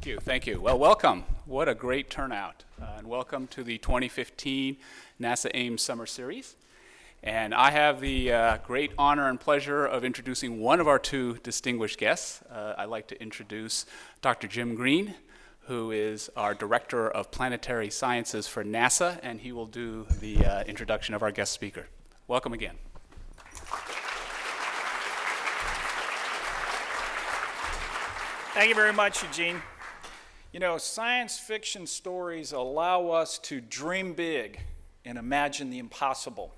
Thank you. Well, welcome. What a great turnout. And welcome to the 2015 NASA Ames Summer Series. And I have the great honor and pleasure of introducing one of our two distinguished guests. I'd like to introduce Dr. Jim Green, who is our Director of Planetary Sciences for NASA, and he will do the introduction of our guest speaker. Welcome again. Thank you very much, Eugene. You know, science fiction stories allow us to dream big and imagine the impossible.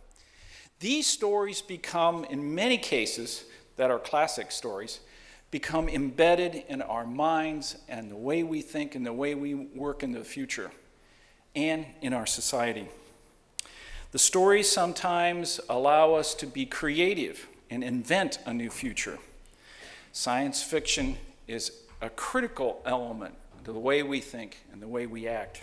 These stories become, in many cases, that are classic stories, become embedded in our minds and the way we think and the way we work in the future and in our society. The stories sometimes allow us to be creative and invent a new future. Science fiction is a critical element to the way we think and the way we act.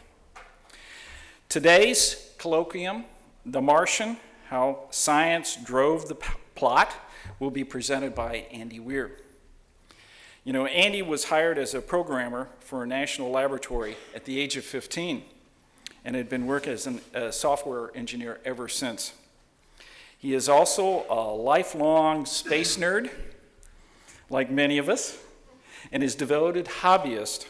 Today's colloquium, The Martian, How Science Drove the Plot, will be presented by Andy Weir. You know, Andy was hired as a programmer for a national laboratory at the age of 15 and had been working as a software engineer ever since. He is also a lifelong space nerd, like many of us, and is devoted hobbyist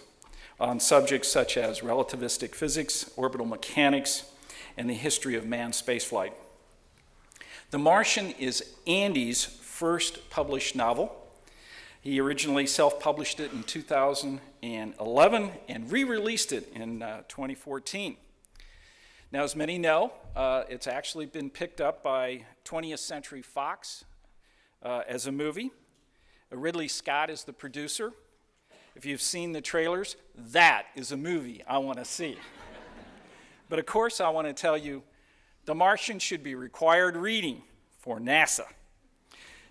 on subjects such as relativistic physics, orbital mechanics, and the history of manned spaceflight. The Martian is Andy's first published novel. He originally self-published it in 2011 and re-released it in 2014. Now, as many know, it's actually been picked up by 20th Century Fox as a movie. Ridley Scott is the producer. If you've seen the trailers, that is a movie I want to see. But of course, I want to tell you, The Martian should be required reading for NASA.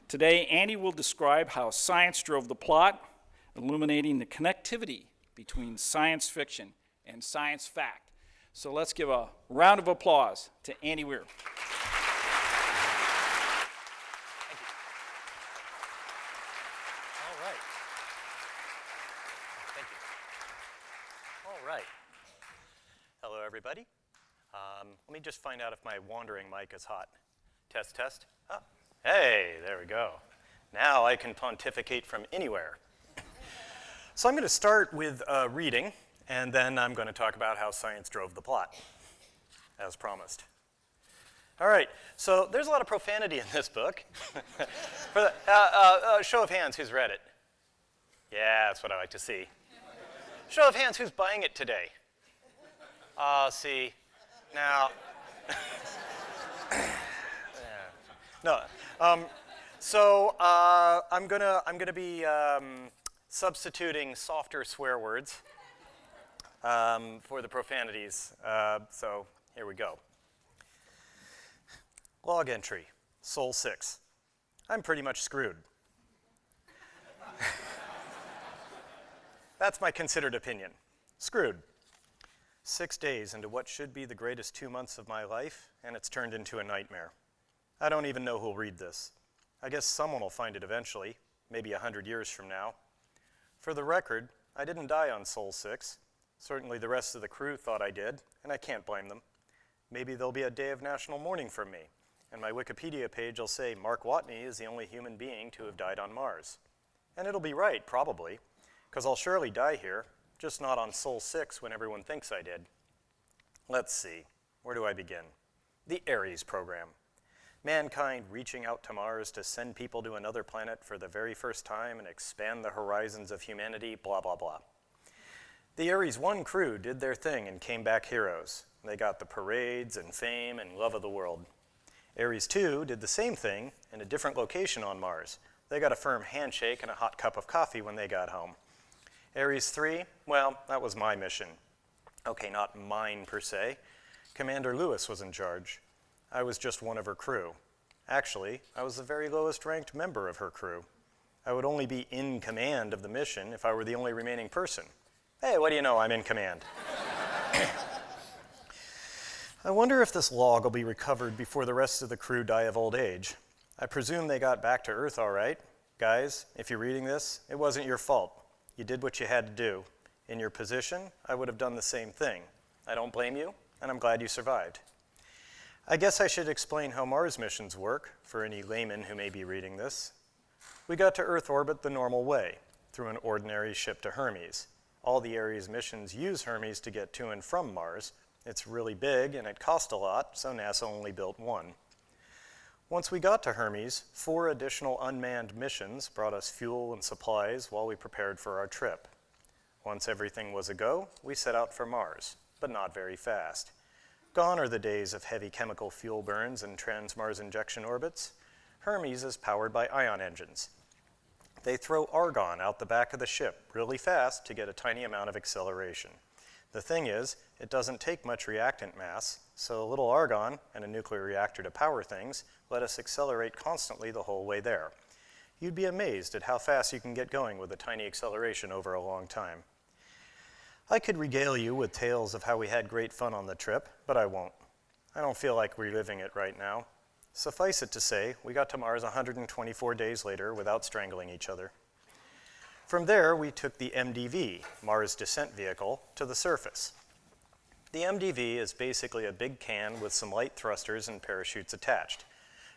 Today, Andy will describe how science drove the plot, illuminating the connectivity between science fiction and science fact. So let's give a round of applause to Andy Weir. Hello, everybody. Let me just find out if my wandering mic is hot. Test, test. Oh, hey, there we go. Now I can pontificate from anywhere. So I'm going to start with reading, and then I'm going to talk about how science drove the plot, as promised. All right, so there's a lot of profanity in this book. For the, show of hands, who's read it? Yeah, that's what I like to see. Show of hands, who's buying it today? See, now, no. So I'm gonna be substituting softer swear words for the profanities. So here we go. Log entry, Sol 6. I'm pretty much screwed. That's my considered opinion. Screwed. 6 days into what should be the greatest 2 months of my life, and it's turned into a nightmare. I don't even know who'll read this. I guess someone will find it eventually, maybe 100 years from now. For the record, I didn't die on Sol 6. Certainly the rest of the crew thought I did, and I can't blame them. Maybe there'll be a day of national mourning from me, and my Wikipedia page will say Mark Watney is the only human being to have died on Mars. And it'll be right, probably, because I'll surely die here, just not on Sol 6 when everyone thinks I did. Let's see, where do I begin? The Ares program. Mankind reaching out to Mars to send people to another planet for the very first time and expand the horizons of humanity, blah, blah, blah. The Ares 1 crew did their thing and came back heroes. They got the parades and fame and love of the world. Ares 2 did the same thing in a different location on Mars. They got a firm handshake and a hot cup of coffee when they got home. Ares 3, well, that was my mission. Okay, not mine per se. Commander Lewis was in charge. I was just one of her crew. Actually, I was the very lowest ranked member of her crew. I would only be in command of the mission if I were the only remaining person. Hey, what do you know, I'm in command. I wonder if this log will be recovered before the rest of the crew die of old age. I presume they got back to Earth all right. Guys, if you're reading this, it wasn't your fault. You did what you had to do. In your position, I would have done the same thing. I don't blame you, and I'm glad you survived. I guess I should explain how Mars missions work for any layman who may be reading this. We got to Earth orbit the normal way, through an ordinary ship to Hermes. All the Ares missions use Hermes to get to and from Mars. It's really big and it cost a lot, so NASA only built one. Once we got to Hermes, 4 additional unmanned missions brought us fuel and supplies while we prepared for our trip. Once everything was a go, we set out for Mars, but not very fast. Gone are the days of heavy chemical fuel burns and trans-Mars injection orbits. Hermes is powered by ion engines. They throw argon out the back of the ship really fast to get a tiny amount of acceleration. The thing is, it doesn't take much reactant mass, so a little argon and a nuclear reactor to power things let us accelerate constantly the whole way there. You'd be amazed at how fast you can get going with a tiny acceleration over a long time. I could regale you with tales of how we had great fun on the trip, but I won't. I don't feel like reliving it right now. Suffice it to say, we got to Mars 124 days later without strangling each other. From there, we took the MDV, Mars Descent Vehicle, to the surface. The MDV is basically a big can with some light thrusters and parachutes attached.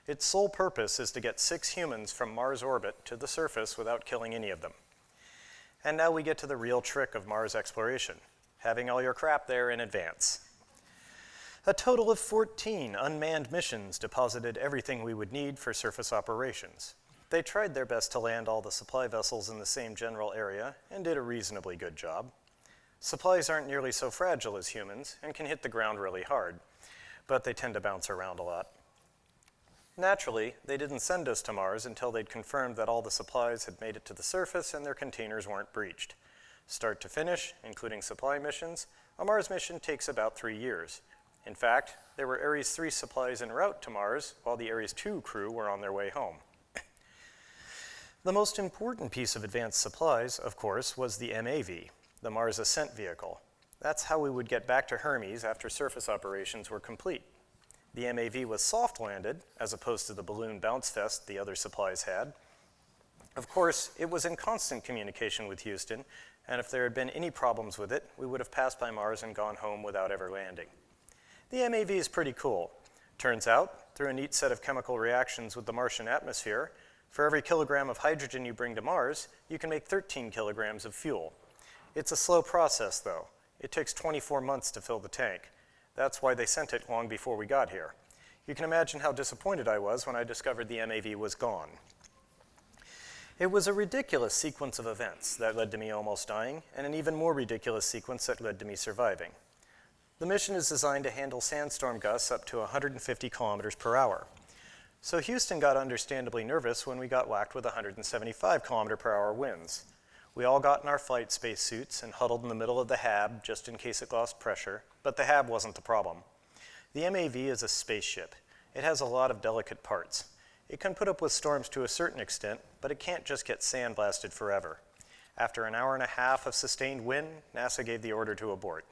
Its sole purpose is to get 6 humans from Mars orbit to the surface without killing any of them. And now we get to the real trick of Mars exploration, having all your crap there in advance. A total of 14 unmanned missions deposited everything we would need for surface operations. They tried their best to land all the supply vessels in the same general area and did a reasonably good job. Supplies aren't nearly so fragile as humans and can hit the ground really hard, but they tend to bounce around a lot. Naturally, they didn't send us to Mars until they'd confirmed that all the supplies had made it to the surface and their containers weren't breached. Start to finish, including supply missions, a Mars mission takes about 3 years. In fact, there were Ares 3 supplies en route to Mars, while the Ares 2 crew were on their way home. The most important piece of advanced supplies, of course, was the MAV, the Mars Ascent Vehicle. That's how we would get back to Hermes after surface operations were complete. The MAV was soft-landed, as opposed to the balloon bounce fest the other supplies had. Of course, it was in constant communication with Houston, and if there had been any problems with it, we would have passed by Mars and gone home without ever landing. The MAV is pretty cool. Turns out, through a neat set of chemical reactions with the Martian atmosphere, for every kilogram of hydrogen you bring to Mars, you can make 13 kilograms of fuel. It's a slow process, though. It takes 24 months to fill the tank. That's why they sent it long before we got here. You can imagine how disappointed I was when I discovered the MAV was gone. It was a ridiculous sequence of events that led to me almost dying, and an even more ridiculous sequence that led to me surviving. The mission is designed to handle sandstorm gusts up to 150 kilometers per hour. So Houston got understandably nervous when we got whacked with 175 kilometer per hour winds. We all got in our flight spacesuits and huddled in the middle of the HAB just in case it lost pressure, but the HAB wasn't the problem. The MAV is a spaceship. It has a lot of delicate parts. It can put up with storms to a certain extent, but it can't just get sandblasted forever. After an hour and a half of sustained wind, NASA gave the order to abort.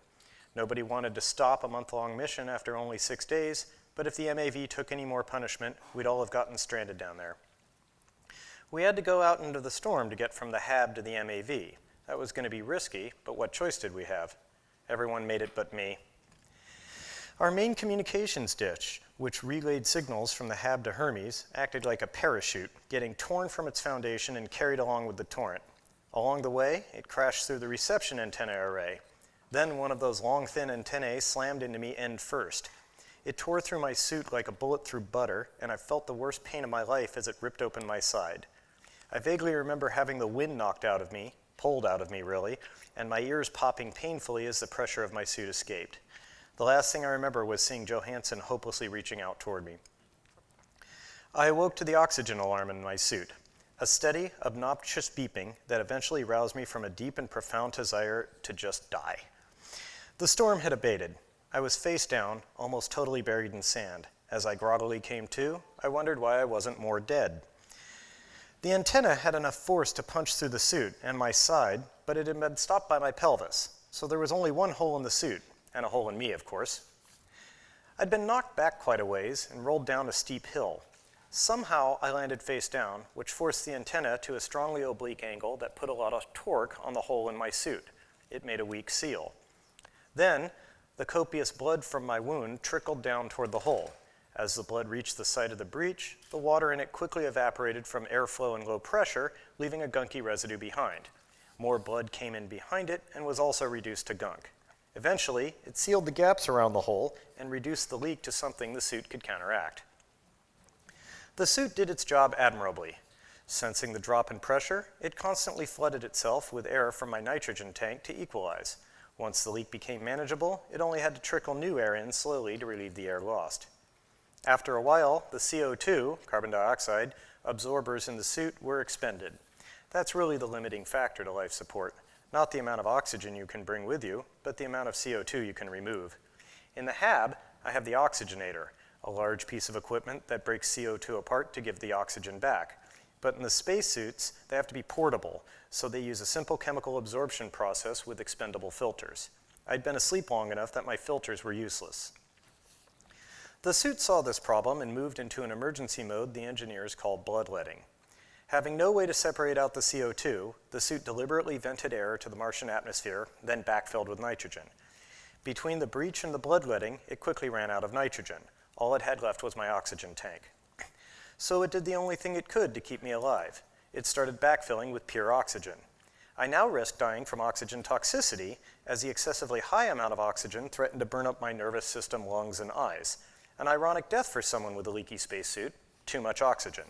Nobody wanted to stop a month-long mission after only 6 days, but if the MAV took any more punishment, we'd all have gotten stranded down there. We had to go out into the storm to get from the HAB to the MAV. That was going to be risky, but what choice did we have? Everyone made it but me. Our main communications dish, which relayed signals from the HAB to Hermes, acted like a parachute, getting torn from its foundation and carried along with the torrent. Along the way, it crashed through the reception antenna array. Then one of those long, thin antennae slammed into me end first. It tore through my suit like a bullet through butter, and I felt the worst pain of my life as it ripped open my side. I vaguely remember having the wind knocked out of me, pulled out of me really, and my ears popping painfully as the pressure of my suit escaped. The last thing I remember was seeing Johansson hopelessly reaching out toward me. I awoke to the oxygen alarm in my suit, a steady, obnoxious beeping that eventually roused me from a deep and profound desire to just die. The storm had abated. I was face down, almost totally buried in sand. As I groggily came to, I wondered why I wasn't more dead. The antenna had enough force to punch through the suit and my side, but it had been stopped by my pelvis, so there was only one hole in the suit, and a hole in me, of course. I'd been knocked back quite a ways and rolled down a steep hill. Somehow I landed face down, which forced the antenna to a strongly oblique angle that put a lot of torque on the hole in my suit. It made a weak seal. Then, the copious blood from my wound trickled down toward the hole. As the blood reached the site of the breach, the water in it quickly evaporated from airflow and low pressure, leaving a gunky residue behind. More blood came in behind it and was also reduced to gunk. Eventually, it sealed the gaps around the hole and reduced the leak to something the suit could counteract. The suit did its job admirably. Sensing the drop in pressure, it constantly flooded itself with air from my nitrogen tank to equalize. Once the leak became manageable, it only had to trickle new air in slowly to relieve the air lost. After a while, the CO2, carbon dioxide, absorbers in the suit were expended. That's really the limiting factor to life support, not the amount of oxygen you can bring with you, but the amount of CO2 you can remove. In the HAB, I have the oxygenator, a large piece of equipment that breaks CO2 apart to give the oxygen back. But in the spacesuits, they have to be portable, so they use a simple chemical absorption process with expendable filters. I'd been asleep long enough that my filters were useless. The suit saw this problem and moved into an emergency mode the engineers called bloodletting. Having no way to separate out the CO2, the suit deliberately vented air to the Martian atmosphere, then backfilled with nitrogen. Between the breach and the bloodletting, it quickly ran out of nitrogen. All it had left was my oxygen tank. So it did the only thing it could to keep me alive. It started backfilling with pure oxygen. I now risked dying from oxygen toxicity, as the excessively high amount of oxygen threatened to burn up my nervous system, lungs, and eyes. An ironic death for someone with a leaky spacesuit, too much oxygen.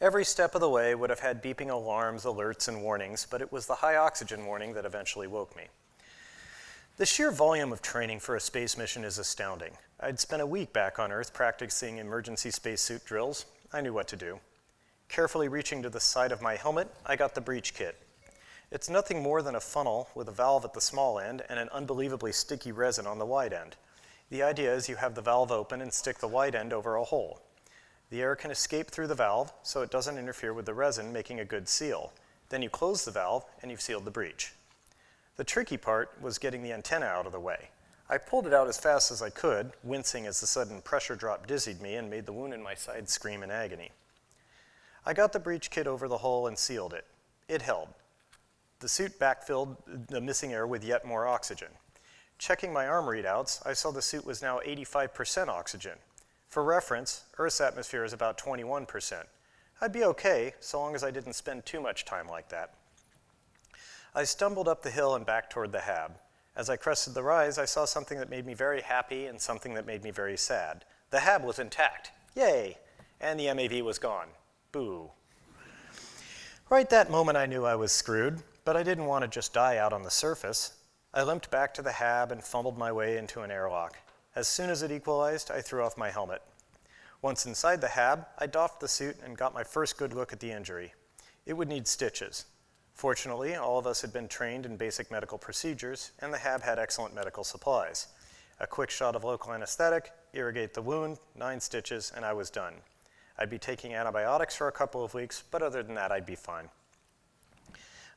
Every step of the way would have had beeping alarms, alerts, and warnings, but it was the high oxygen warning that eventually woke me. The sheer volume of training for a space mission is astounding. I'd spent a week back on Earth practicing emergency spacesuit drills. I knew what to do. Carefully reaching to the side of my helmet, I got the breach kit. It's nothing more than a funnel with a valve at the small end and an unbelievably sticky resin on the wide end. The idea is you have the valve open and stick the wide end over a hole. The air can escape through the valve, so it doesn't interfere with the resin, making a good seal. Then you close the valve, and you've sealed the breach. The tricky part was getting the antenna out of the way. I pulled it out as fast as I could, wincing as the sudden pressure drop dizzied me and made the wound in my side scream in agony. I got the breach kit over the hole and sealed it. It held. The suit backfilled the missing air with yet more oxygen. Checking my arm readouts, I saw the suit was now 85% oxygen. For reference, Earth's atmosphere is about 21%. I'd be okay, so long as I didn't spend too much time like that. I stumbled up the hill and back toward the HAB. As I crested the rise, I saw something that made me very happy and something that made me very sad. The HAB was intact. Yay! And the MAV was gone. Boo. Right that moment, I knew I was screwed, but I didn't want to just die out on the surface. I limped back to the HAB and fumbled my way into an airlock. As soon as it equalized, I threw off my helmet. Once inside the HAB, I doffed the suit and got my first good look at the injury. It would need stitches. Fortunately, all of us had been trained in basic medical procedures, and the HAB had excellent medical supplies. A quick shot of local anesthetic, irrigate the wound, 9 stitches, and I was done. I'd be taking antibiotics for a couple of weeks, but other than that, I'd be fine.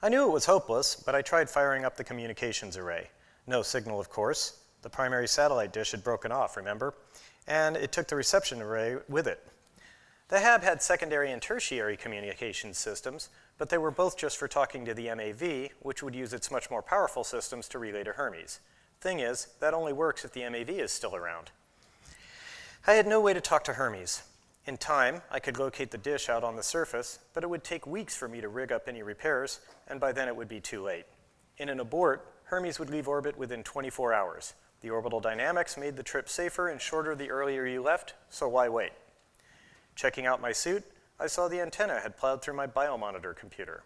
I knew it was hopeless, but I tried firing up the communications array. No signal, of course. The primary satellite dish had broken off, remember? And it took the reception array with it. The HAB had secondary and tertiary communications systems, but they were both just for talking to the MAV, which would use its much more powerful systems to relay to Hermes. Thing is, that only works if the MAV is still around. I had no way to talk to Hermes. In time, I could locate the dish out on the surface, but it would take weeks for me to rig up any repairs, and by then it would be too late. In an abort, Hermes would leave orbit within 24 hours. The orbital dynamics made the trip safer and shorter the earlier you left, so why wait? Checking out my suit, I saw the antenna had plowed through my biomonitor computer.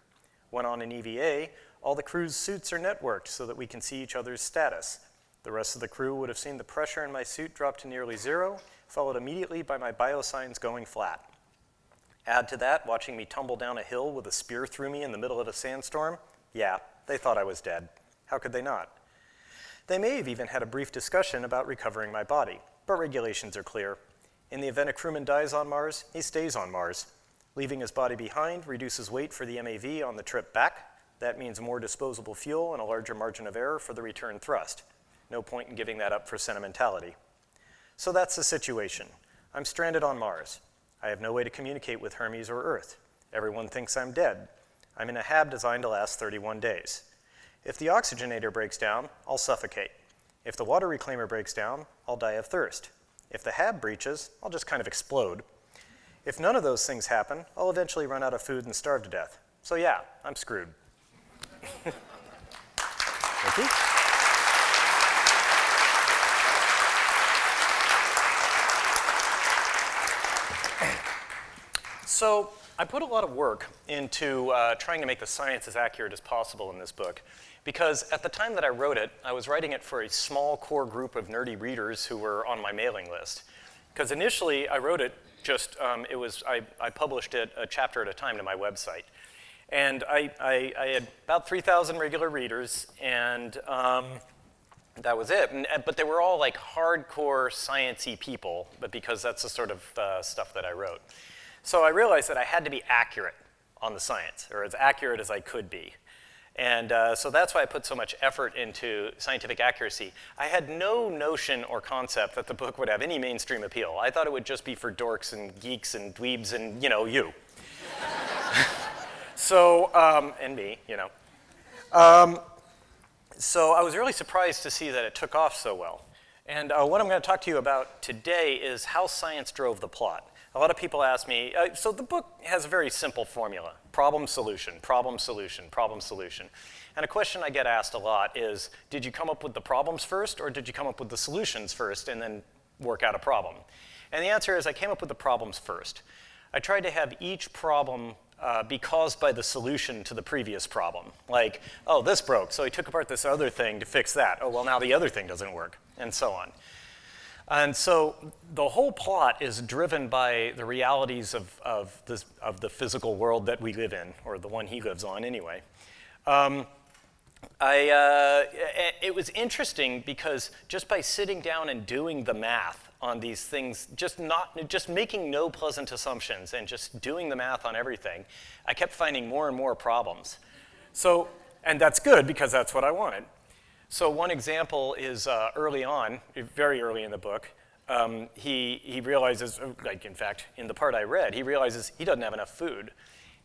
When on an EVA, all the crew's suits are networked so that we can see each other's status. The rest of the crew would have seen the pressure in my suit drop to nearly zero, followed immediately by my biosigns going flat. Add to that, watching me tumble down a hill with a spear through me in the middle of a sandstorm, yeah, they thought I was dead. How could they not? They may have even had a brief discussion about recovering my body, but regulations are clear. In the event a crewman dies on Mars, he stays on Mars. Leaving his body behind reduces weight for the MAV on the trip back. That means more disposable fuel and a larger margin of error for the return thrust. No point in giving that up for sentimentality. So that's the situation. I'm stranded on Mars. I have no way to communicate with Hermes or Earth. Everyone thinks I'm dead. I'm in a HAB designed to last 31 days. If the oxygenator breaks down, I'll suffocate. If the water reclaimer breaks down, I'll die of thirst. If the hab breaches, I'll just kind of explode. If none of those things happen, I'll eventually run out of food and starve to death. So yeah, I'm screwed. Thank you. So I put a lot of work into trying to make the science as accurate as possible in this book, because at the time that I wrote it, I was writing it for a small core group of nerdy readers who were on my mailing list. Because initially I wrote it just, I published it a chapter at a time to my website. And I had about 3,000 regular readers, and that was it. But they were all like hardcore science-y people, but because that's the sort of stuff that I wrote. So I realized that I had to be accurate on the science, or as accurate as I could be. And so that's why I put so much effort into scientific accuracy. I had no notion or concept that the book would have any mainstream appeal. I thought it would just be for dorks and geeks and dweebs and, you. So, and me, So I was really surprised to see that it took off so well. And what I'm going to talk to you about today is how science drove the plot. A lot of people ask me, so the book has a very simple formula: problem, solution, problem, solution, problem, solution. And a question I get asked a lot is, did you come up with the problems first, or did you come up with the solutions first and then work out a problem? And the answer is I came up with the problems first. I tried to have each problem be caused by the solution to the previous problem. Like, oh, this broke, so he took apart this other thing to fix that. Oh, well, now the other thing doesn't work, and so on. And so the whole plot is driven by the realities of the physical world that we live in, or the one he lives on anyway. It was interesting because just by sitting down and doing the math on these things, just making no pleasant assumptions and just doing the math on everything, I kept finding more and more problems. So, and that's good because that's what I wanted. So one example is early on, very early in the book, he realizes, like in fact, in the part I read, he realizes he doesn't have enough food.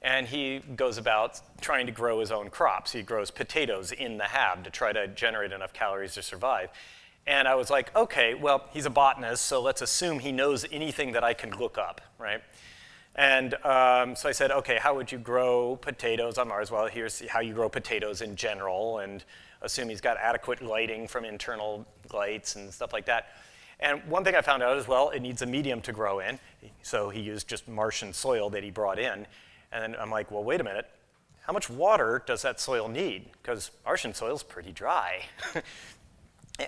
And he goes about trying to grow his own crops. He grows potatoes in the hab to try to generate enough calories to survive. And I was like, okay, well, he's a botanist, so let's assume he knows anything that I can look up, right? And so I said, okay, how would you grow potatoes on Mars? Well, here's how you grow potatoes in general, and assume he's got adequate lighting from internal lights and stuff like that. And one thing I found out is, well, it needs a medium to grow in. So he used just Martian soil that he brought in. And then I'm like, well, wait a minute. How much water does that soil need? Because Martian soil's pretty dry.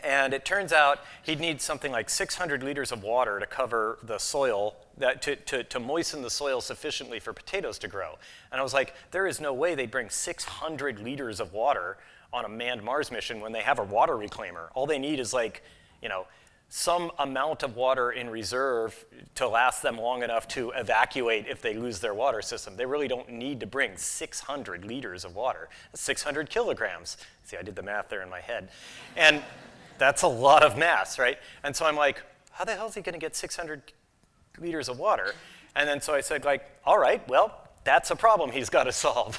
And it turns out he'd need something like 600 liters of water to cover the soil, to moisten the soil sufficiently for potatoes to grow. And I was like, there is no way they'd bring 600 liters of water on a manned Mars mission when they have a water reclaimer. All they need is like, some amount of water in reserve to last them long enough to evacuate if they lose their water system. They really don't need to bring 600 liters of water. That's 600 kilograms. See, I did the math there in my head. And that's a lot of mass, right? And so I'm like, how the hell is he going to get 600 liters of water? And then so I said, like, all right, well, that's a problem he's got to solve.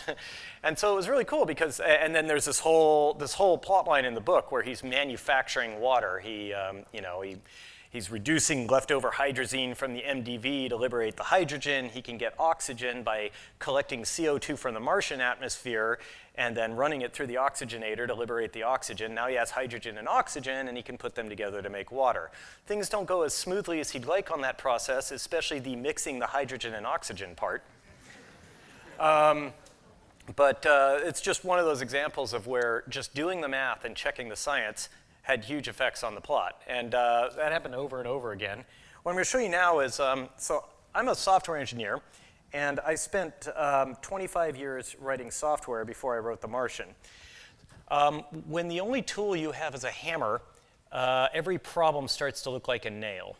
And so it was really cool because, and then there's this whole plot line in the book where he's manufacturing water. He's reducing leftover hydrazine from the MDV to liberate the hydrogen. He can get oxygen by collecting CO2 from the Martian atmosphere and then running it through the oxygenator to liberate the oxygen. Now he has hydrogen and oxygen, and he can put them together to make water. Things don't go as smoothly as he'd like on that process, especially the mixing the hydrogen and oxygen part. But it's just one of those examples of where just doing the math and checking the science had huge effects on the plot. And that happened over and over again. What I'm going to show you now is, so I'm a software engineer, and I spent 25 years writing software before I wrote The Martian. When the only tool you have is a hammer, every problem starts to look like a nail.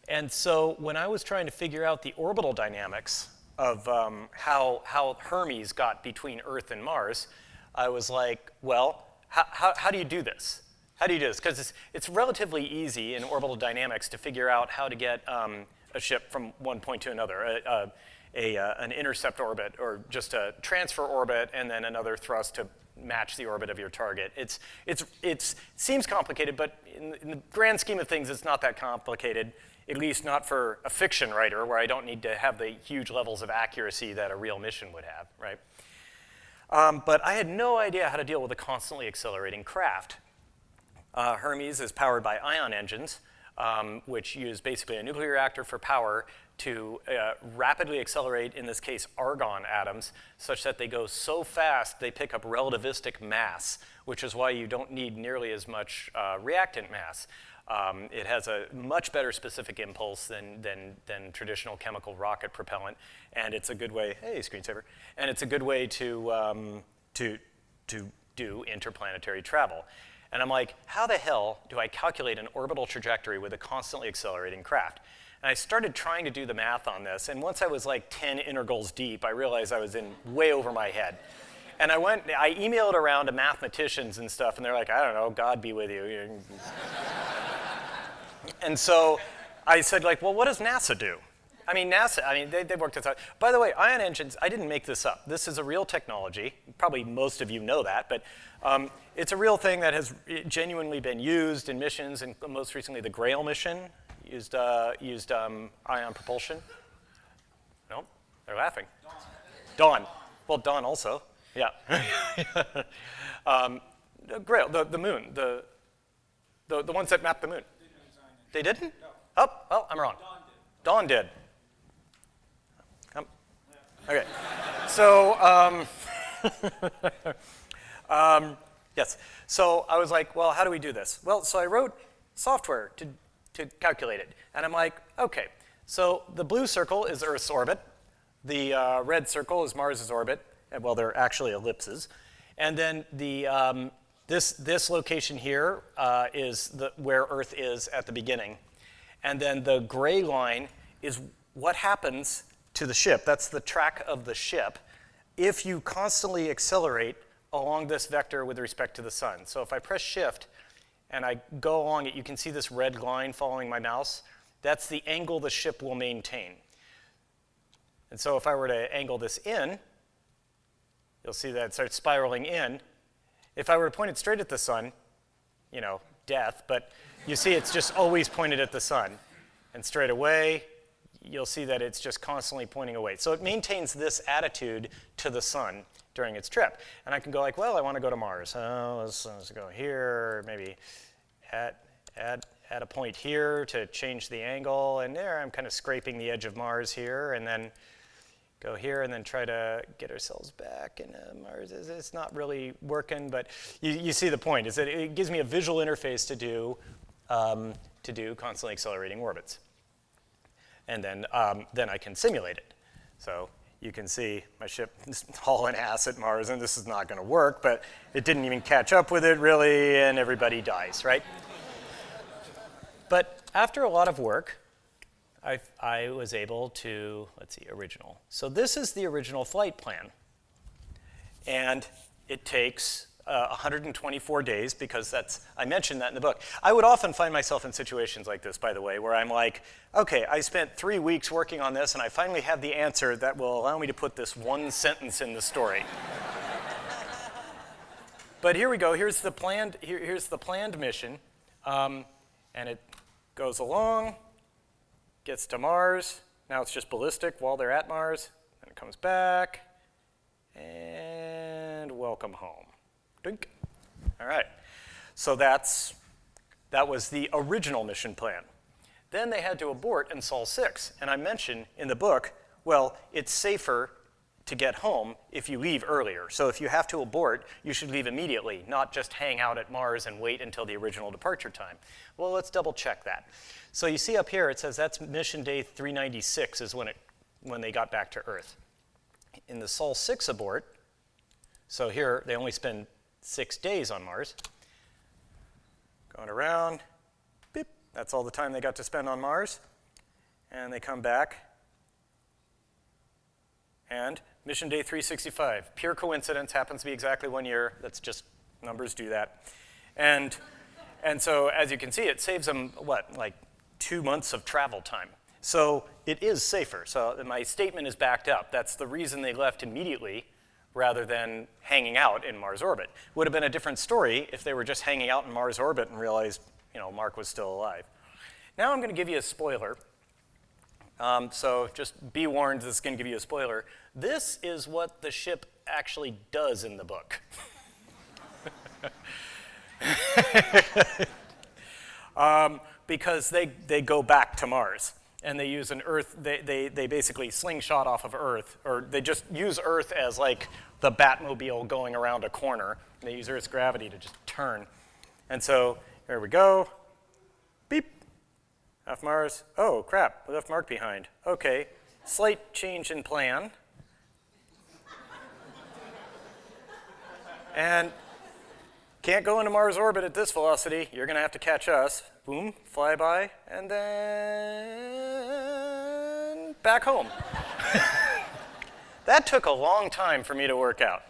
And so when I was trying to figure out the orbital dynamics of how Hermes got between Earth and Mars, I was like, well, how do you do this? How do you do this? Because it's relatively easy in orbital dynamics to figure out how to get a ship from one point to another. an intercept orbit or just a transfer orbit and then another thrust to match the orbit of your target. It seems complicated, but in the grand scheme of things, it's not that complicated, at least not for a fiction writer where I don't need to have the huge levels of accuracy that a real mission would have, right? But I had no idea how to deal with a constantly accelerating craft. Hermes is powered by ion engines, which use basically a nuclear reactor for power to rapidly accelerate, in this case, argon atoms, such that they go so fast they pick up relativistic mass, which is why you don't need nearly as much reactant mass. It has a much better specific impulse than traditional chemical rocket propellant, and it's a good way, hey, screensaver, and it's a good way to do interplanetary travel. And I'm like, how the hell do I calculate an orbital trajectory with a constantly accelerating craft? And I started trying to do the math on this, and once I was like 10 integrals deep, I realized I was in way over my head. And I emailed around to mathematicians and stuff, and they're like, I don't know, God be with you. And so I said, like, well, what does NASA do? They've worked this out. By the way, ion engines, I didn't make this up. This is a real technology. Probably most of you know that, but it's a real thing that has genuinely been used in missions, and most recently the Grail mission used ion propulsion. No? They're laughing. Dawn. Well, Dawn also. Yeah. Grail, the moon, the ones that mapped the moon. They didn't? No. Oh, well, I'm wrong. Dawn did. Okay. So, yes. So I was like, well, how do we do this? Well, so I wrote software to calculate it. And I'm like, okay, so the blue circle is Earth's orbit. The red circle is Mars's orbit. Well, they're actually ellipses. And then this location here is where Earth is at the beginning. And then the gray line is what happens to the ship. That's the track of the ship if you constantly accelerate along this vector with respect to the sun. So if I press shift and I go along it, you can see this red line following my mouse. That's the angle the ship will maintain. And so if I were to angle this in, you'll see that it starts spiraling in. If I were to point it straight at the sun, death, but you see it's just always pointed at the sun. And straight away, you'll see that it's just constantly pointing away. So it maintains this attitude to the sun during its trip. And I can go like, well, I want to go to Mars. Oh, let's go here, maybe add a point here to change the angle. And there I'm kind of scraping the edge of Mars here, and then go here and then try to get ourselves back. And Mars, it's not really working, but you see the point, is that it gives me a visual interface to do constantly accelerating orbits. And then I can simulate it. So you can see my ship is hauling ass at Mars, and this is not going to work, but it didn't even catch up with it, really, and everybody dies, right? But after a lot of work, I was able to, original. So this is the original flight plan. And it takes 124 days, because I mentioned that in the book. I would often find myself in situations like this, by the way, where I'm like, okay, I spent 3 weeks working on this, and I finally have the answer that will allow me to put this one sentence in the story. But here we go. Here's the planned mission, and it goes along, gets to Mars. Now it's just ballistic while they're at Mars. Then it comes back, and welcome home. Dink. All right. So that was the original mission plan. Then they had to abort in Sol 6. And I mentioned in the book, well, it's safer to get home if you leave earlier. So if you have to abort, you should leave immediately, not just hang out at Mars and wait until the original departure time. Well, let's double check that. So you see up here, it says that's mission day 396 is when they got back to Earth. In the Sol 6 abort, so here they only spend 6 days on Mars. Going around, beep, that's all the time they got to spend on Mars. And they come back. And mission day 365, pure coincidence, happens to be exactly 1 year. That's just, numbers do that. And so as you can see, it saves them, like 2 months of travel time. So it is safer. So my statement is backed up. That's the reason they left immediately rather than hanging out in Mars orbit. Would have been a different story if they were just hanging out in Mars orbit and realized, Mark was still alive. Now I'm going to give you a spoiler. So just be warned, this is going to give you a spoiler. This is what the ship actually does in the book. Because they go back to Mars, and they use an Earth, they basically slingshot off of Earth, or they just use Earth as like the Batmobile going around a corner. They use Earth's gravity to just turn. And so, here we go. Beep. Off Mars. Oh, crap, we left Mark behind. Okay, slight change in plan. And can't go into Mars orbit at this velocity. You're going to have to catch us. Boom, flyby, and then back home. That took a long time for me to work out.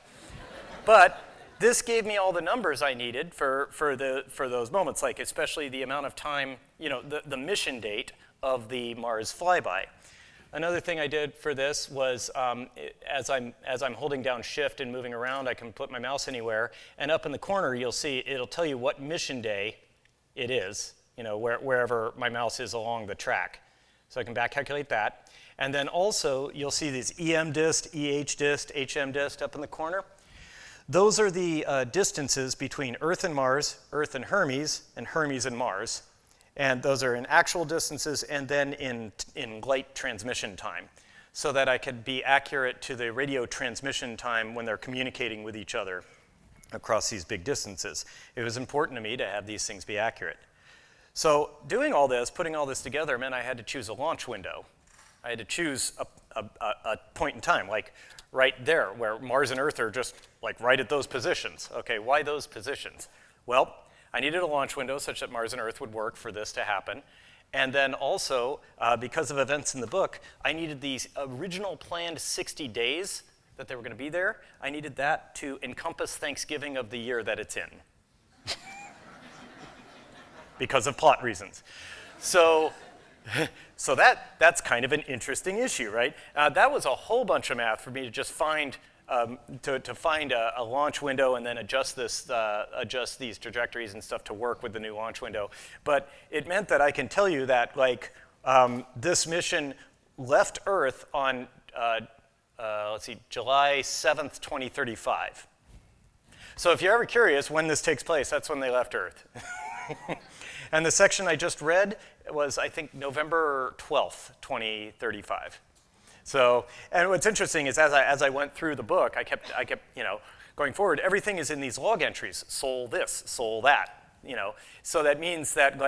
But this gave me all the numbers I needed for those moments, like especially the amount of time, the mission date of the Mars flyby. Another thing I did for this was, as I'm holding down shift and moving around, I can put my mouse anywhere, and up in the corner you'll see it'll tell you what mission day it is, wherever my mouse is along the track. So I can back calculate that. And then also you'll see these EM dist, EH dist, HM dist up in the corner. Those are the distances between Earth and Mars, Earth and Hermes and Mars. And those are in actual distances and then in light transmission time, so that I could be accurate to the radio transmission time when they're communicating with each other across these big distances. It was important to me to have these things be accurate. So doing all this, putting all this together, meant I had to choose a launch window. I had to choose a point in time, like right there, where Mars and Earth are just like right at those positions. Okay, why those positions? Well, I needed a launch window such that Mars and Earth would work for this to happen. And then also, because of events in the book, I needed these original planned 60 days that they were going to be there. I needed that to encompass Thanksgiving of the year that it's in. Because of plot reasons. So that's kind of an interesting issue, right? That was a whole bunch of math for me to just find to find a launch window and then adjust these trajectories and stuff to work with the new launch window. But it meant that I can tell you that this mission left Earth on July 7th, 2035. So if you're ever curious when this takes place, that's when they left Earth. And the section I just read was, I think, November 12th, 2035. So, and what's interesting is as I went through the book, I kept going forward. Everything is in these log entries. Sol this, sol that. So that means that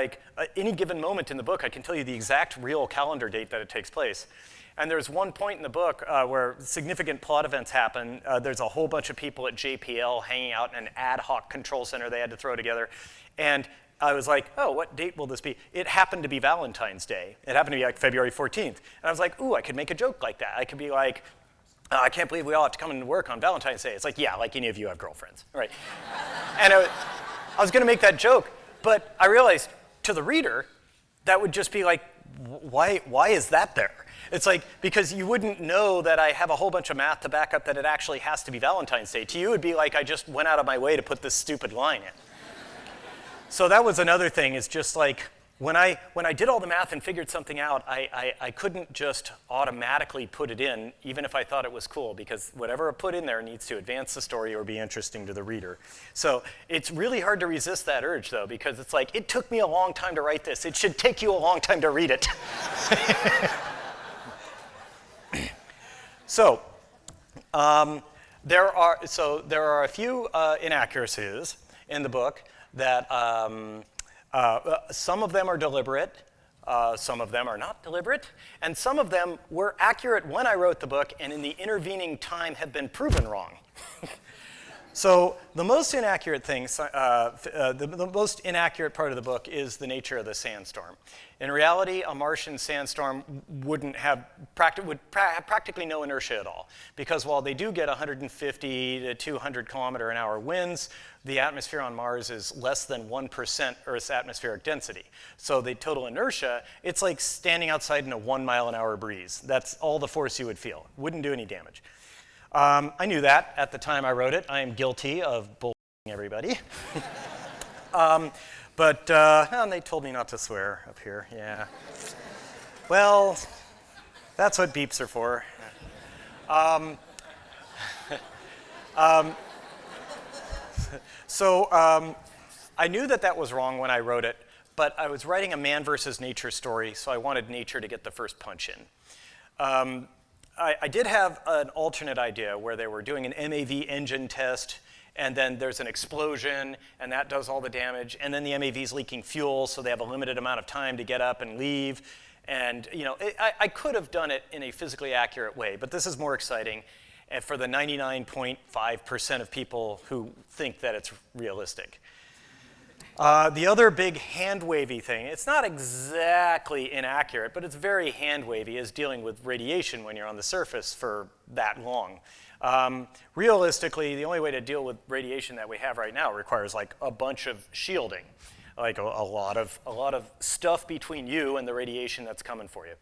any given moment in the book, I can tell you the exact real calendar date that it takes place. And there's one point in the book where significant plot events happen. There's a whole bunch of people at JPL hanging out in an ad hoc control center they had to throw together. And I was like, oh, what date will this be? It happened to be Valentine's Day. It happened to be February 14th. And I was like, ooh, I could make a joke like that. I could be like, oh, I can't believe we all have to come into work on Valentine's Day. It's like, yeah, like any of you have girlfriends, right? And I was going to make that joke, but I realized to the reader, that would just be like, why is that there? It's like, because you wouldn't know that I have a whole bunch of math to back up that it actually has to be Valentine's Day. To you, it would be like I just went out of my way to put this stupid line in. So that was another thing, is just like, when I did all the math and figured something out, I couldn't just automatically put it in, even if I thought it was cool, because whatever I put in there needs to advance the story or be interesting to the reader. So it's really hard to resist that urge, though, because it's like, it took me a long time to write this. It should take you a long time to read it. So there are a few inaccuracies in the book that some of them are deliberate, some of them are not deliberate, and some of them were accurate when I wrote the book and in the intervening time have been proven wrong. So the most inaccurate thing, the most inaccurate part of the book is the nature of the sandstorm. In reality, a Martian sandstorm would have practically no inertia at all, because while they do get 150 to 200 kilometer an hour winds, the atmosphere on Mars is less than 1% Earth's atmospheric density. So the total inertia, it's like standing outside in a 1 mile an hour breeze. That's all the force you would feel. Wouldn't do any damage. I knew that at the time I wrote it. I am guilty of bullshitting everybody. And they told me not to swear up here, yeah. Well, that's what beeps are for. I knew that was wrong when I wrote it, but I was writing a man versus nature story, so I wanted nature to get the first punch in. I did have an alternate idea where they were doing an MAV engine test, and then there's an explosion, and that does all the damage, and then the MAV's leaking fuel, so they have a limited amount of time to get up and leave. And I could have done it in a physically accurate way, but this is more exciting for the 99.5% of people who think that it's realistic. The other big hand-wavy thing, it's not exactly inaccurate, but it's very hand-wavy, is dealing with radiation when you're on the surface for that long. Realistically, the only way to deal with radiation that we have right now requires like a bunch of shielding, like a lot of stuff between you and the radiation that's coming for you.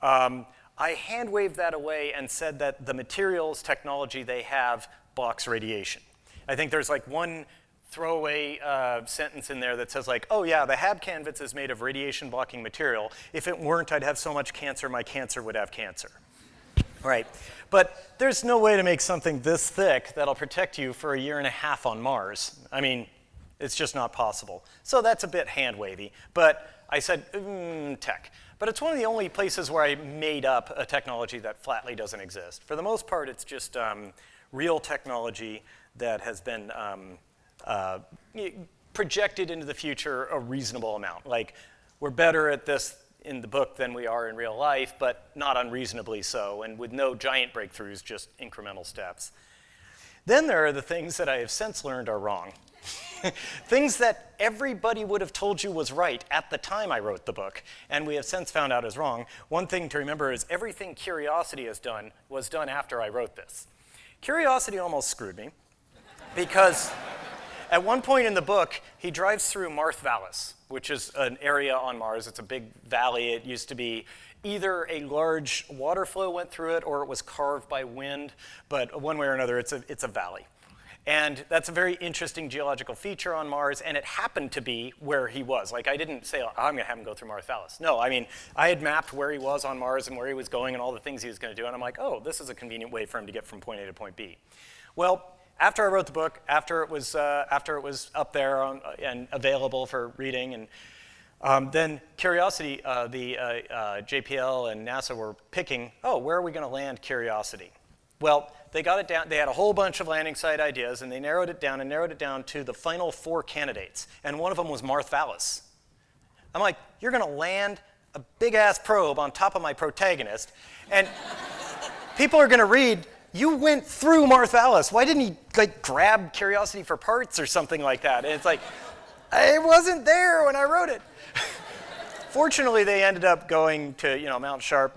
I hand-waved that away and said that the materials technology they have blocks radiation. I think there's like one throwaway sentence in there that says like, oh yeah, the Hab canvas is made of radiation blocking material. If it weren't, I'd have so much cancer, my cancer would have cancer. Right, but there's no way to make something this thick that'll protect you for 1.5 years on Mars. I mean, it's just not possible. So that's a bit hand-wavy, but I said, tech. But it's one of the only places where I made up a technology that flatly doesn't exist. For the most part, it's just real technology that has been projected into the future a reasonable amount. Like, we're better at this in the book than we are in real life, but not unreasonably so, and with no giant breakthroughs, just incremental steps. Then there are the things that I have since learned are wrong. Things that everybody would have told you was right at the time I wrote the book, and we have since found out is wrong. One thing to remember is everything Curiosity has done was done after I wrote this. Curiosity almost screwed me, because at one point in the book, he drives through Marth Vallis, which is an area on Mars. It's a big valley. It used to be either a large water flow went through it or it was carved by wind, but one way or another, it's a valley. And that's a very interesting geological feature on Mars, and it happened to be where he was. Like, I didn't say, oh, I'm gonna have him go through Marth Vallis. No, I mean, I had mapped where he was on Mars and where he was going and all the things he was gonna do, and I'm like, oh, this is a convenient way for him to get from point A to point B. Well, after I wrote the book, after it was up there and available for reading, and then Curiosity, the JPL and NASA were picking, oh, where are we gonna land Curiosity? Well, they got it down, they had a whole bunch of landing site ideas, and they narrowed it down to the final 4 candidates, and one of them was Marth Vallis. I'm like, you're gonna land a big-ass probe on top of my protagonist, and people are gonna read, you went through Marth Vallis. Why didn't he like grab Curiosity for parts or something like that? And it's like, I wasn't there when I wrote it. Fortunately, they ended up going to Mount Sharp,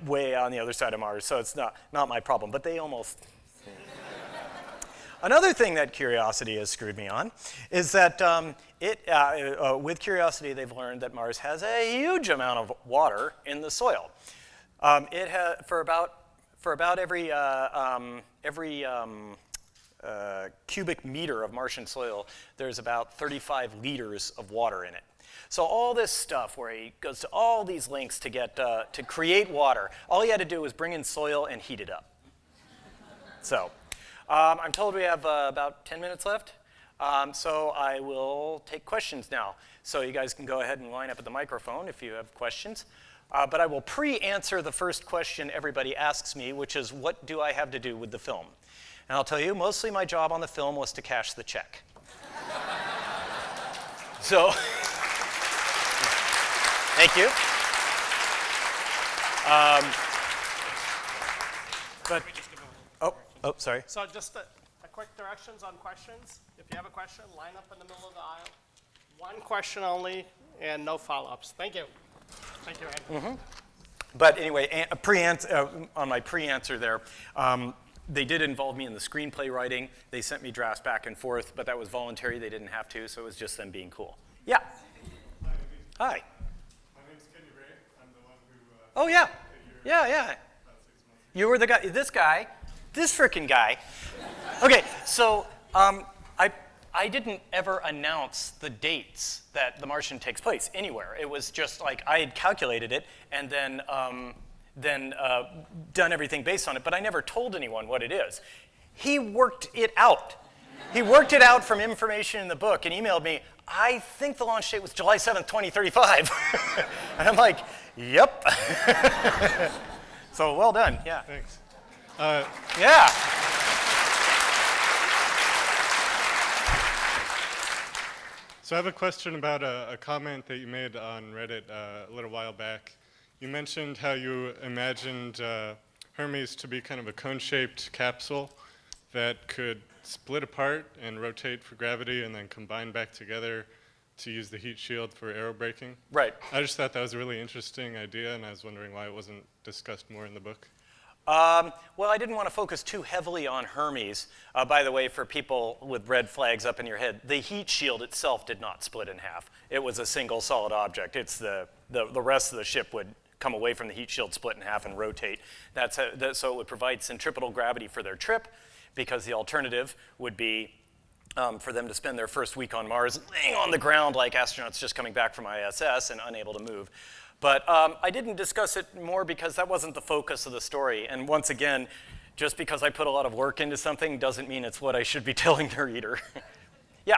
way on the other side of Mars, so it's not my problem. But they almost. Another thing that Curiosity has screwed me on is that with Curiosity, they've learned that Mars has a huge amount of water in the soil. It has for about every cubic meter of Martian soil, there's about 35 liters of water in it. So all this stuff where he goes to all these lengths to get to create water, all he had to do was bring in soil and heat it up. So I'm told we have about 10 minutes left. So I will take questions now. So you guys can go ahead and line up at the microphone if you have questions. But I will pre-answer the first question everybody asks me, which is, what do I have to do with the film? And I'll tell you, mostly my job on the film was to cash the check. So, thank you. Sorry. So just a quick directions on questions. If you have a question, line up in the middle of the aisle. One question only, and no follow-ups. Thank you. Thank you, Andy. But anyway, on my pre-answer there, they did involve me in the screenplay writing. They sent me drafts back and forth, but that was voluntary. They didn't have to, so it was just them being cool. Yeah. Hi. My name's Kenny Ray. I'm the one who. Oh, yeah. did your Yeah. about 6 months ago. You were the guy, this frickin' guy. Okay, so I didn't ever announce the dates that The Martian takes place anywhere. It was just like I had calculated it and then done everything based on it, but I never told anyone what it is. He worked it out. He worked it out from information in the book and emailed me, I think the launch date was July 7th, 2035. And I'm like, yep. So well done, yeah. Thanks. Yeah. So I have a question about a comment that you made on Reddit a little while back. You mentioned how you imagined Hermes to be kind of a cone-shaped capsule that could split apart and rotate for gravity and then combine back together to use the heat shield for aerobraking. Right. I just thought that was a really interesting idea, and I was wondering why it wasn't discussed more in the book. Well, I didn't want to focus too heavily on Hermes. By the way, for people with red flags up in your head, the heat shield itself did not split in half. It was a single solid object. It's the rest of the ship would come away from the heat shield, split in half, and rotate. So it would provide centripetal gravity for their trip, because the alternative would be for them to spend their first week on Mars laying on the ground like astronauts just coming back from ISS and unable to move. But I didn't discuss it more because that wasn't the focus of the story. And once again, just because I put a lot of work into something doesn't mean it's what I should be telling the reader. Yeah.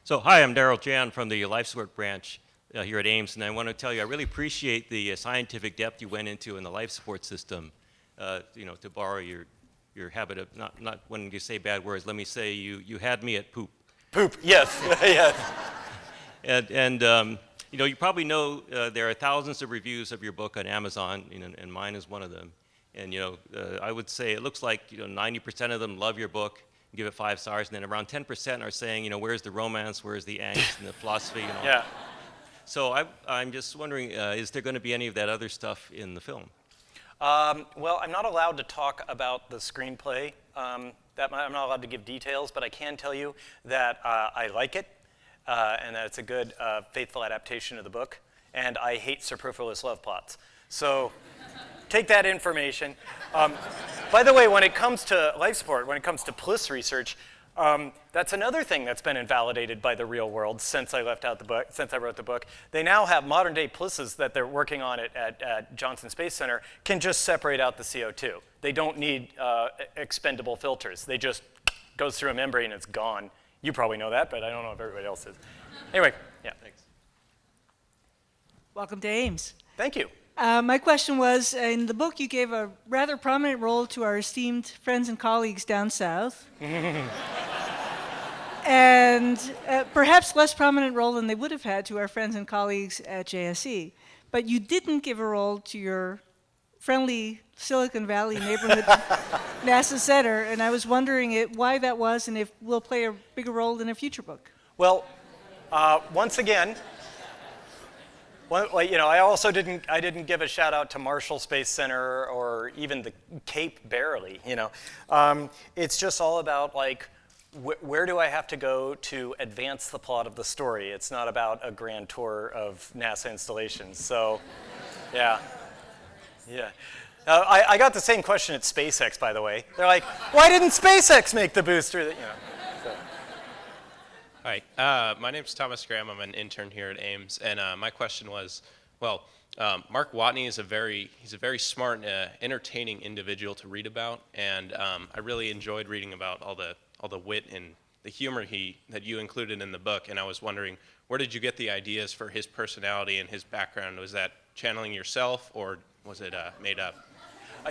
So hi, I'm Daryl Jan from the life support branch here at Ames, and I want to tell you I really appreciate the scientific depth you went into in the life support system. To borrow your habit of not when you say bad words, let me say you had me at poop. Poop, yes, yes. And you probably know there are thousands of reviews of your book on Amazon, and mine is one of them. And I would say it looks like 90% of them love your book, give it 5 stars, and then around 10% are saying, where's the romance, where's the angst and the philosophy, and all. Yeah. So I'm just wondering, is there going to be any of that other stuff in the film? Well, I'm not allowed to talk about the screenplay. I'm not allowed to give details, but I can tell you that I like it. And that it's a good, faithful adaptation of the book. And I hate superfluous love plots. So take that information. By the way, when it comes to life support, when it comes to PLIS research, that's another thing that's been invalidated by the real world since I wrote the book. They now have modern day PLISs that they're working on at Johnson Space Center can just separate out the CO2. They don't need expendable filters. They just goes through a membrane and it's gone. You probably know that, but I don't know if everybody else is. Anyway, yeah. Thanks. Welcome to Ames. Thank you. My question was, in the book you gave a rather prominent role to our esteemed friends and colleagues down south. And perhaps less prominent role than they would have had to our friends and colleagues at JSC. But you didn't give a role to your friendly Silicon Valley neighborhood NASA center, and I was wondering why that was and if we'll play a bigger role in a future book. Well, once again, I also didn't give a shout out to Marshall Space Center or even the Cape barely. It's just all about where do I have to go to advance the plot of the story? It's not about a grand tour of NASA installations. So, yeah. I got the same question at SpaceX, by the way. They're like, why didn't SpaceX make the booster? So. Hi, my name's Thomas Graham. I'm an intern here at Ames, and my question was, Mark Watney is a very smart, entertaining individual to read about, and I really enjoyed reading about all the wit and the humor that you included in the book. And I was wondering, where did you get the ideas for his personality and his background? Was that channeling yourself, or was it made up?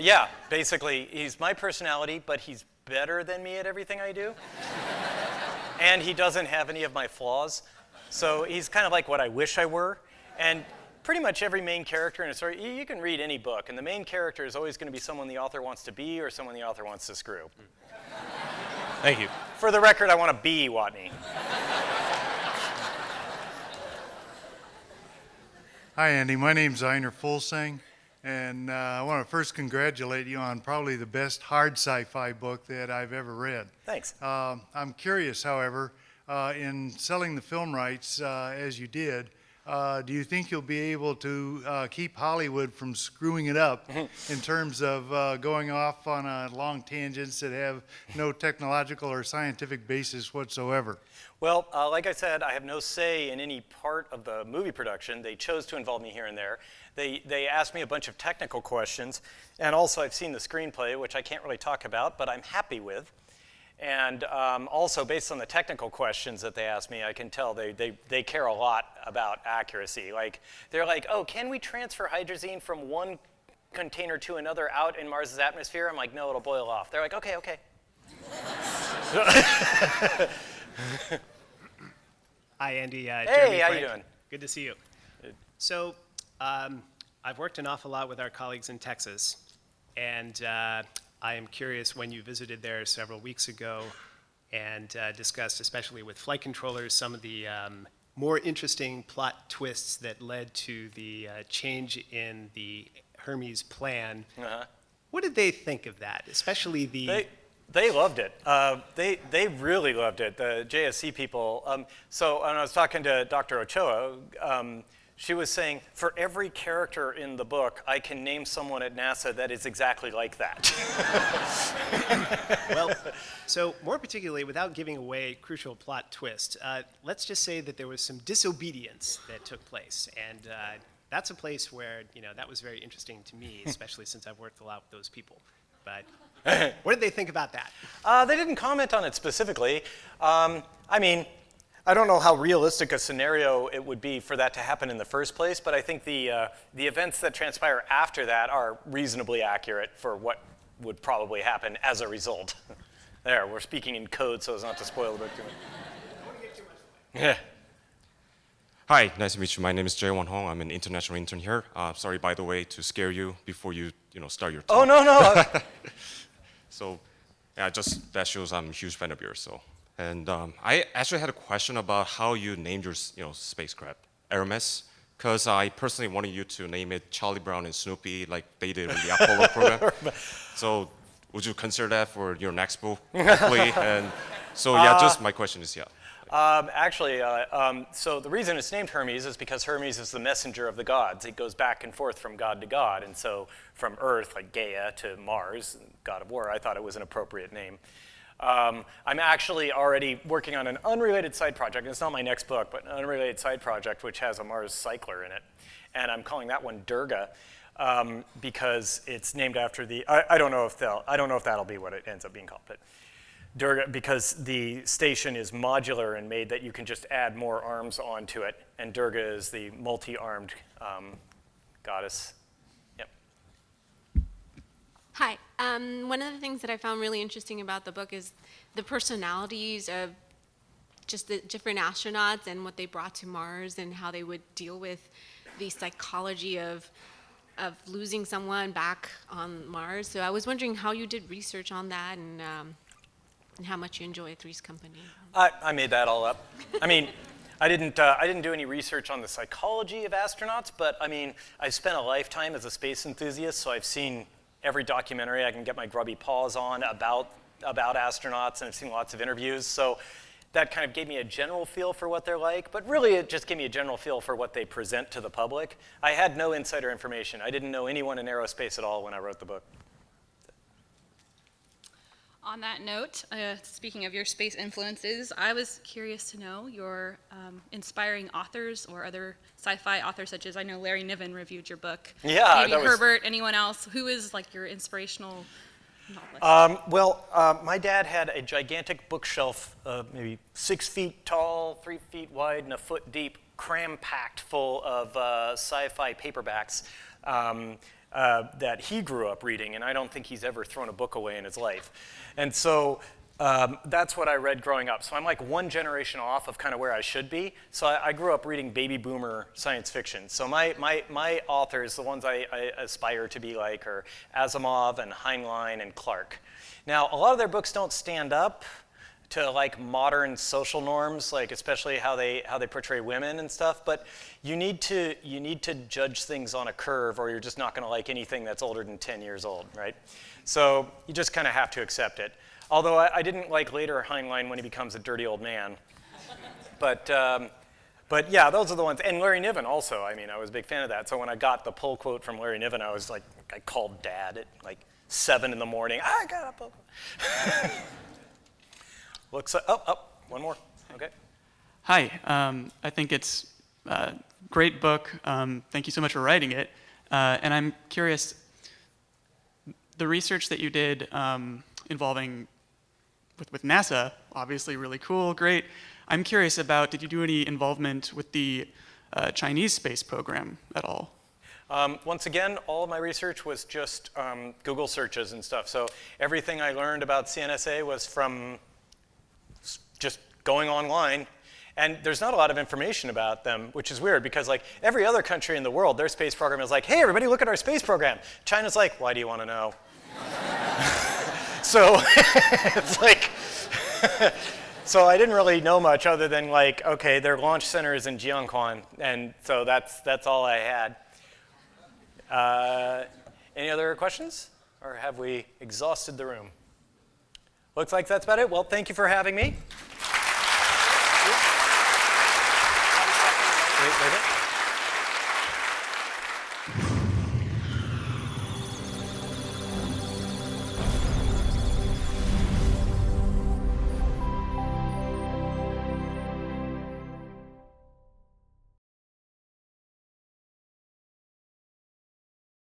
Yeah, basically, he's my personality, but he's better than me at everything I do. And he doesn't have any of my flaws. So he's kind of like what I wish I were. And pretty much every main character in a story, you can read any book, and the main character is always going to be someone the author wants to be or someone the author wants to screw. Thank you. For the record, I want to be Watney. Hi, Andy. My name's Einar Fulsang, and I want to first congratulate you on probably the best hard sci-fi book that I've ever read. Thanks. I'm curious, however, in selling the film rights as you did, do you think you'll be able to keep Hollywood from screwing it up in terms of going off on long tangents that have no technological or scientific basis whatsoever? Well, like I said, I have no say in any part of the movie production. They chose to involve me here and there. They asked me a bunch of technical questions, and also I've seen the screenplay, which I can't really talk about, but I'm happy with. And also, based on the technical questions that they asked me, I can tell they care a lot about accuracy. Like, they're like, oh, can we transfer hydrazine from one container to another out in Mars's atmosphere? I'm like, no, it'll boil off. They're like, okay, okay. Hi, Andy. Hey, Jeremy how Frank. you doing? Good to see you. So, I've worked an awful lot with our colleagues in Texas, and I am curious, when you visited there several weeks ago and discussed, especially with flight controllers, some of the more interesting plot twists that led to the change in the Hermes plan. What did they think of that, especially the... They loved it. They really loved it, the JSC people. So when I was talking to Dr. Ochoa, she was saying, for every character in the book, I can name someone at NASA that is exactly like that. Well, so more particularly, without giving away a crucial plot twist, let's just say that there was some disobedience that took place. And that's a place where, that was very interesting to me, especially since I've worked a lot with those people. But what did they think about that? They didn't comment on it specifically. I mean, I don't know how realistic a scenario it would be for that to happen in the first place, but I think the events that transpire after that are reasonably accurate for what would probably happen as a result. There, we're speaking in code so as not to spoil the book too much. I don't want to give too much away. Yeah. Hi, nice to meet you. My name is Jae-won Hong. I'm an international intern here. Sorry, by the way, to scare you before you start your talk. Oh, no. So, yeah, just that shows I'm a huge fan of yours. So, and I actually had a question about how you named your spacecraft, Hermes, because I personally wanted you to name it Charlie Brown and Snoopy like they did with the Apollo program. So, would you consider that for your next book, hopefully? And so, yeah, just my question is, yeah. So the reason it's named Hermes is because Hermes is the messenger of the gods. It goes back and forth from god to god, and so from Earth, like Gaia, to Mars, god of war, I thought it was an appropriate name. I'm actually already working on an unrelated side project. It's not my next book, but an unrelated side project which has a Mars cycler in it, and I'm calling that one Durga. Because it's named after the, I don't know if that'll be what it ends up being called, but Durga, because the station is modular and made that you can just add more arms onto it, and Durga is the multi-armed goddess. Yep. Hi. One of the things that I found really interesting about the book is the personalities of just the different astronauts and what they brought to Mars and how they would deal with the psychology of losing someone back on Mars. So I was wondering how you did research on that and how much you enjoy Three's Company. I made that all up. I mean, I didn't do any research on the psychology of astronauts, but I mean, I've spent a lifetime as a space enthusiast, so I've seen every documentary I can get my grubby paws on about astronauts, and I've seen lots of interviews. So that kind of gave me a general feel for what they're like, but really it just gave me a general feel for what they present to the public. I had no insider information. I didn't know anyone in aerospace at all when I wrote the book. On that note, speaking of your space influences, I was curious to know your inspiring authors or other sci-fi authors, such as I know Larry Niven reviewed your book. Yeah, maybe Herbert, anyone else? Who is like your inspirational novelist? My dad had a gigantic bookshelf, maybe 6 feet tall, 3 feet wide, and a foot deep, cram-packed full of sci-fi paperbacks. That he grew up reading, and I don't think he's ever thrown a book away in his life. And so that's what I read growing up. So I'm like one generation off of kind of where I should be. So I grew up reading baby boomer science fiction. So my authors, the ones I aspire to be like, are Asimov and Heinlein and Clarke. Now, a lot of their books don't stand up to like modern social norms, like especially how they portray women and stuff. But you need to judge things on a curve, or you're just not going to like anything that's older than 10 years old, right? So you just kind of have to accept it. Although I didn't like later Heinlein when he becomes a dirty old man. But yeah, those are the ones. And Larry Niven also. I mean, I was a big fan of that. So when I got the pull quote from Larry Niven, I was like, I called Dad at like 7 in the morning. I got a pull quote. Looks like, one more. Okay. Hi, I think it's a great book. Thank you so much for writing it. And I'm curious, the research that you did involving with NASA, obviously really cool, great. I'm curious about, did you do any involvement with the Chinese space program at all? Once again, all of my research was just Google searches and stuff. So everything I learned about CNSA was from just going online. And there's not a lot of information about them, which is weird because like every other country in the world, their space program is like, hey, everybody look at our space program. China's like, why do you want to know? So it's like, so I didn't really know much other than like, okay, their launch center is in Jiangquan. And so that's all I had. Any other questions? Or have we exhausted the room? Looks like that's about it. Well, thank you for having me. Wait,